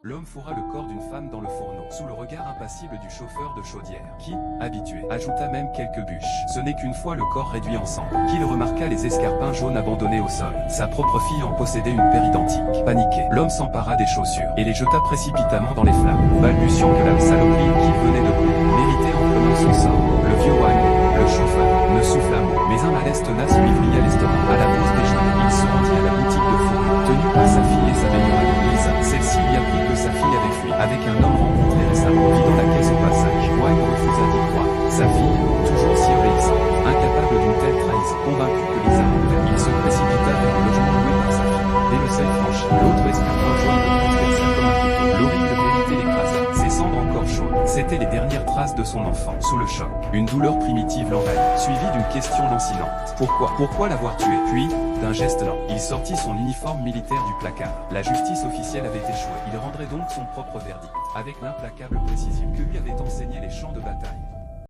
L'homme fourra le corps d'une femme dans le fourneau, sous le regard impassible du chauffeur de chaudière, qui, habitué, ajouta même quelques bûches. Ce n'est qu'une fois le corps réduit en sang, qu'il remarqua les escarpins jaunes abandonnés au sol. Sa propre fille en possédait une paire identique. Paniqué, l'homme s'empara des chaussures, et les jeta précipitamment dans les flammes, balbutiant que la saloperie qu'il venait de brûler méritait amplement son sort. Le vieux Wang, le chauffeur, ne souffla mot, mais un malaise tenace lui plia l'estomac. À la pause déjeuner, il se rendit à la boutique de fourrure, tenue par sa fille et sa meilleure amie Lisa. Celle-ci lui apprit que sa fille avait fui, avec un homme rencontré récemment, vidant la caisse au passage. Wang refusa d'y croire. Sa fille, toujours si obéissante, incapable d'une telle trahison, convaincu que Lisa mentait, il se précipita vers le logement loué par sa fille. Dès le seuil franchi, l'autre escarpin jaune le transperça comme un couteau. L'horrible vérité l'écrasa, ses cendres encore chaudes. C'étaient les dernières traces de son enfant. Sous le choc, une douleur primitive l'envahit, suivie d'une question lancinante. Pourquoi l'avoir tué? Puis, d'un geste lent, il sortit son uniforme militaire du placard. La justice officielle avait échoué. Il rendrait donc son propre verdict, avec l'implacable précision que lui avaient enseigné les champs de bataille.